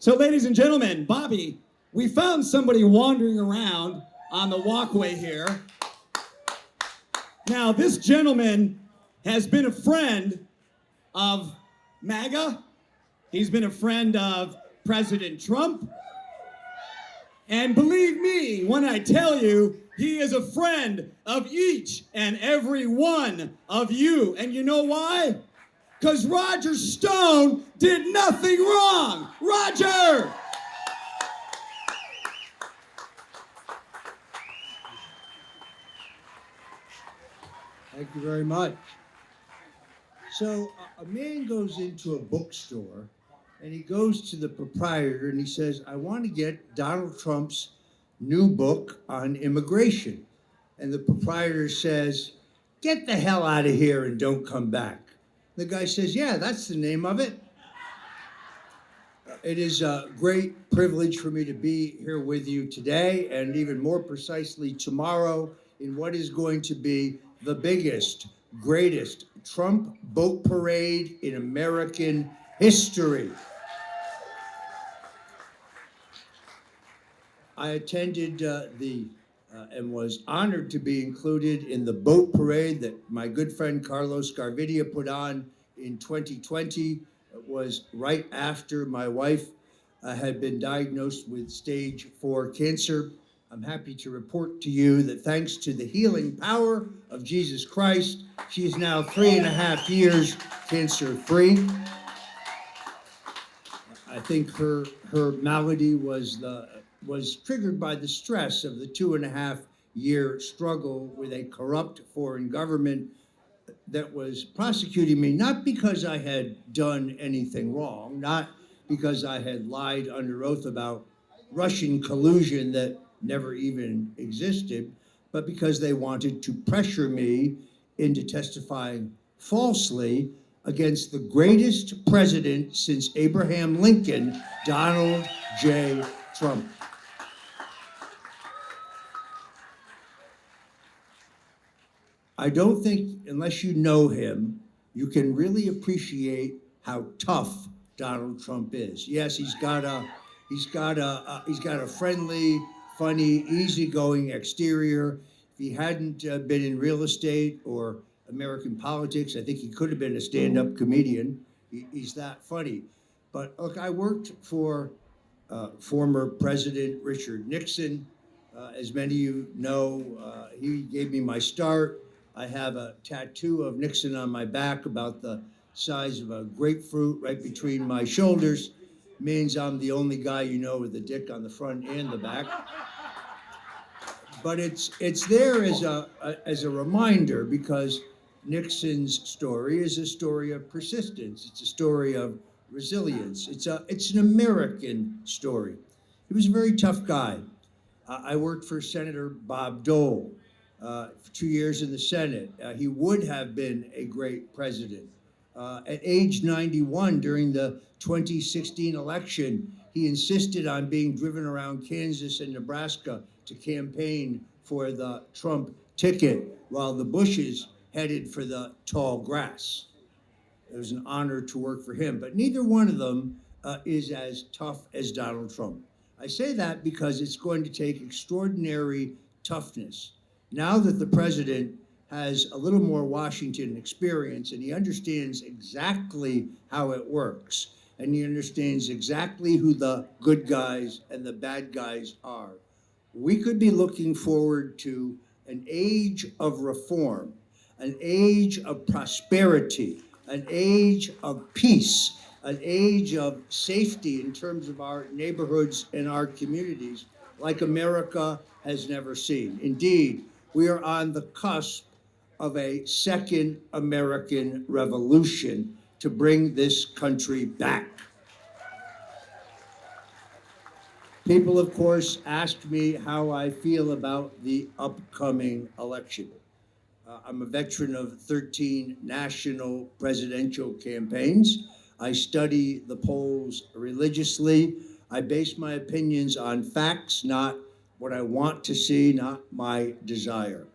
So, ladies and gentlemen, Bobby, we found somebody wandering around on the walkway here. Now, this gentleman has been a friend of MAGA. He's been a friend of President Trump. And believe me when I tell you, he is a friend of each and every one of you. And you know why? Because Roger Stone did nothing wrong. Roger! Thank you very much. So a man goes into a bookstore and he goes to the proprietor and he says, I want to get Donald Trump's new book on immigration. And the proprietor says, get the hell out of here and don't come back. The guy says, yeah, that's the name of it. It is a great privilege for me to be here with you today, and even more precisely tomorrow, in what is going to be the biggest, greatest Trump boat parade in American history. I attended and was honored to be included in the boat parade that my good friend Carlos Gavidia put on in 2020. It was right after my wife had been diagnosed with stage 4 cancer. I'm happy to report to you that thanks to the healing power of Jesus Christ, she is now 3.5 years cancer-free. I think her malady was triggered by the stress of the 2.5-year struggle with a corrupt foreign government that was prosecuting me, not because I had done anything wrong, not because I had lied under oath about Russian collusion that never even existed, but because they wanted to pressure me into testifying falsely against the greatest president since Abraham Lincoln, Donald J. Trump. I don't think, unless you know him, you can really appreciate how tough Donald Trump is. Yes, he's got a friendly, funny, easygoing exterior. If he hadn't been in real estate or American politics, I think he could have been a stand-up comedian. He's that funny. But look, I worked for former President Richard Nixon. As many of you know, he gave me my start. I have a tattoo of Nixon on my back about the size of a grapefruit right between my shoulders. Means I'm the only guy you know with a dick on the front and the back. But it's there as a reminder, because Nixon's story is a story of persistence. It's a story of resilience. It's an American story. He was a very tough guy. I worked for Senator Bob Dole for 2 years in the Senate. He would have been a great president. At age 91, during the 2016 election, he insisted on being driven around Kansas and Nebraska to campaign for the Trump ticket, while the Bushes headed for the tall grass. It was an honor to work for him, but neither one of them is as tough as Donald Trump. I say that because it's going to take extraordinary toughness. Now that the president has a little more Washington experience and he understands exactly how it works, and he understands exactly who the good guys and the bad guys are, we could be looking forward to an age of reform, an age of prosperity, an age of peace, an age of safety in terms of our neighborhoods and our communities like America has never seen. Indeed, we are on the cusp of a second American revolution to bring this country back. People, of course, asked me how I feel about the upcoming election. I'm a veteran of 13 national presidential campaigns. I study the polls religiously. I base my opinions on facts, not what I want to see, not my desire.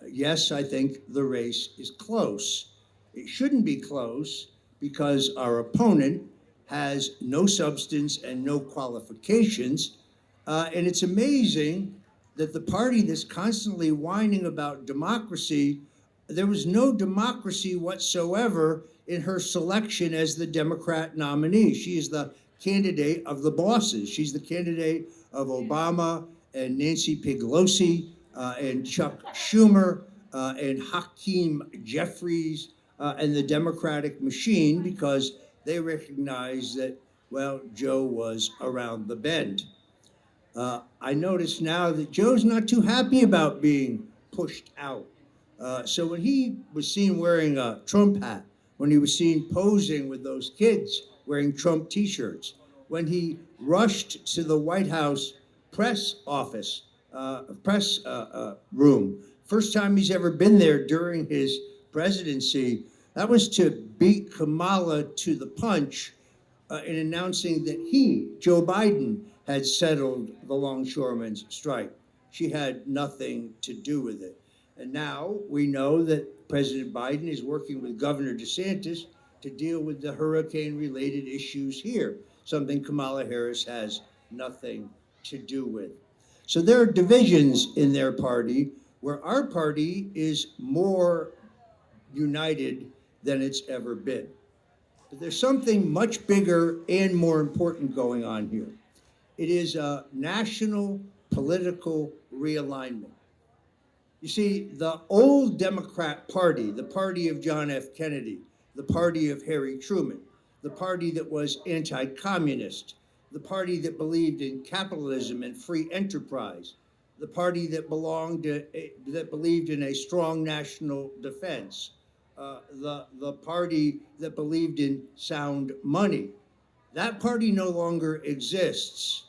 Yes, I think the race is close. It shouldn't be close because our opponent has no substance and no qualifications. And it's amazing that the party that's constantly whining about democracy, there was no democracy whatsoever in her selection as the Democrat nominee. She is the candidate of the bosses. She's the candidate of Obama and Nancy Pelosi and Chuck Schumer and Hakeem Jeffries and the Democratic machine, because they recognize that, well, Joe was around the bend. I notice now that Joe's not too happy about being pushed out. So when he was seen wearing a Trump hat, when he was seen posing with those kids wearing Trump t-shirts, when he rushed to the White House press office, room, first time he's ever been there during his presidency, that was to beat Kamala to the punch in announcing that he, Joe Biden, had settled the longshoremen's strike. She had nothing to do with it. And now we know that President Biden is working with Governor DeSantis to deal with the hurricane-related issues here, something Kamala Harris has nothing to do with. So there are divisions in their party, where our party is more united than it's ever been. But there's something much bigger and more important going on here. It is a national political realignment. You see, the old Democrat Party, the party of John F. Kennedy, the party of Harry Truman, the party that was anti-communist, the party that believed in capitalism and free enterprise, the party that believed in a strong national defense, the party that believed in sound money. That party no longer exists.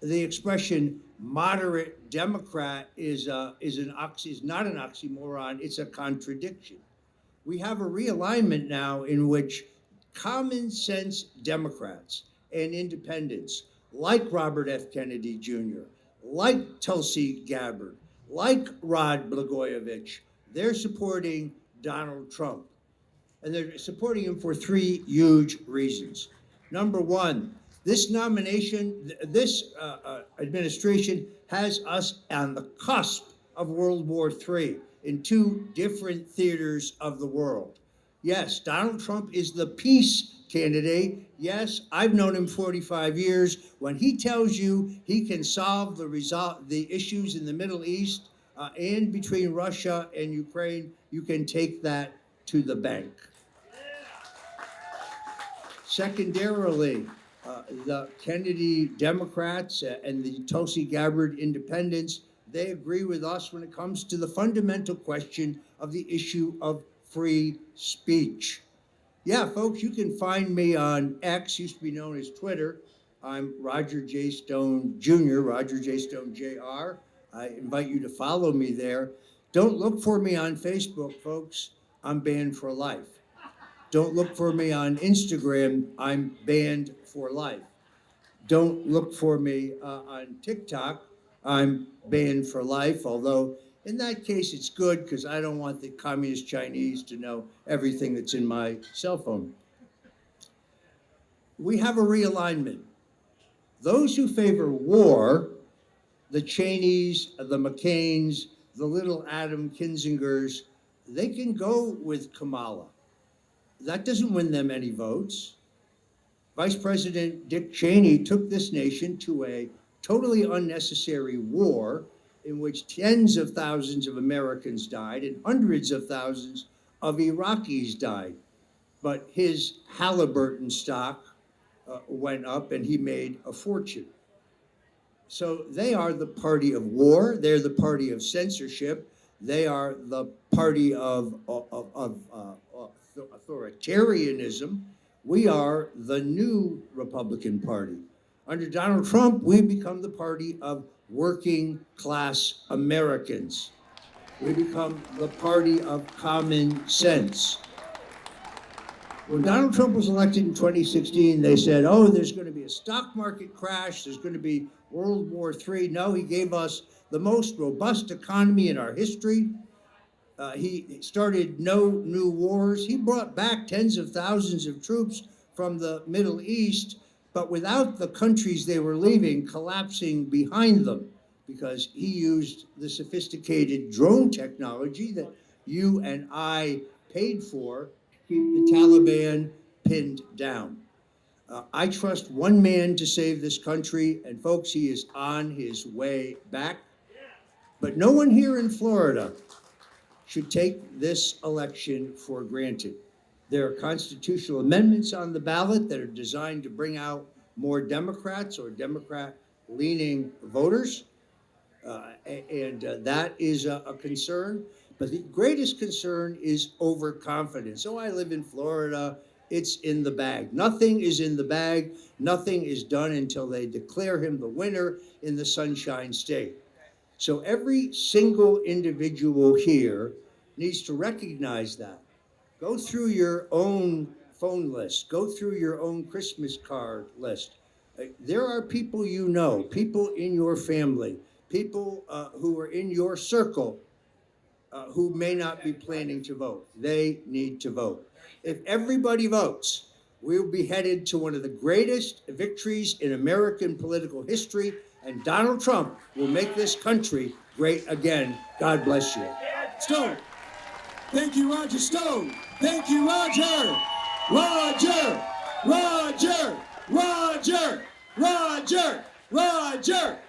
The expression moderate Democrat is not an oxymoron, it's a contradiction. We have a realignment now in which common sense Democrats and independents, like Robert F. Kennedy Jr., like Tulsi Gabbard, like Rod Blagojevich, they're supporting Donald Trump. And they're supporting him for three huge reasons. Number one, this nomination, this administration has us on the cusp of World War III in two different theaters of the world. Yes, Donald Trump is the peace candidate. Yes, I've known him 45 years. When he tells you he can solve the issues in the Middle East and between Russia and Ukraine, you can take that to the bank. Secondarily, the Kennedy Democrats and the Tulsi Gabbard independents, they agree with us when it comes to the fundamental question of the issue of free speech. Yeah, folks, you can find me on X, used to be known as Twitter. I'm Roger J. Stone Jr., Roger J. Stone Jr. I invite you to follow me there. Don't look for me on Facebook, folks. I'm banned for life. Don't look for me on Instagram. I'm banned for life. Don't look for me on TikTok. I'm banned for life, although in that case it's good because I don't want the communist Chinese to know everything that's in my cell phone. We have a realignment. Those who favor war, the Cheneys, the McCains, the little Adam Kinzingers, they can go with Kamala. That doesn't win them any votes. Vice President Dick Cheney took this nation to a totally unnecessary war in which tens of thousands of Americans died and hundreds of thousands of Iraqis died. But his Halliburton stock went up and he made a fortune. So they are the party of war. They're the party of censorship. They are the party of authoritarianism. We are the new Republican Party. Under Donald Trump, we've become the party of working class Americans. We become the party of common sense. When Donald Trump was elected in 2016, they said, oh, there's going to be a stock market crash, there's going to be World War III. No, he gave us the most robust economy in our history. He started no new wars. He brought back tens of thousands of troops from the Middle East, but without the countries they were leaving collapsing behind them, because he used the sophisticated drone technology that you and I paid for to keep the Taliban pinned down. I trust one man to save this country, and folks, he is on his way back. But no one here in Florida should take this election for granted. There are constitutional amendments on the ballot that are designed to bring out more Democrats or Democrat-leaning voters, and that is a concern. But the greatest concern is overconfidence. Oh, I live in Florida. It's in the bag. Nothing is in the bag. Nothing is done until they declare him the winner in the Sunshine State. So every single individual here needs to recognize that. Go through your own phone list. Go through your own Christmas card list. There are people you know, people in your family, people who are in your circle who may not be planning to vote. They need to vote. If everybody votes, we'll be headed to one of the greatest victories in American political history, and Donald Trump will make this country great again. God bless you. Stone. Thank you, Roger Stone. Thank you, Roger. Roger. Roger. Roger. Roger. Roger.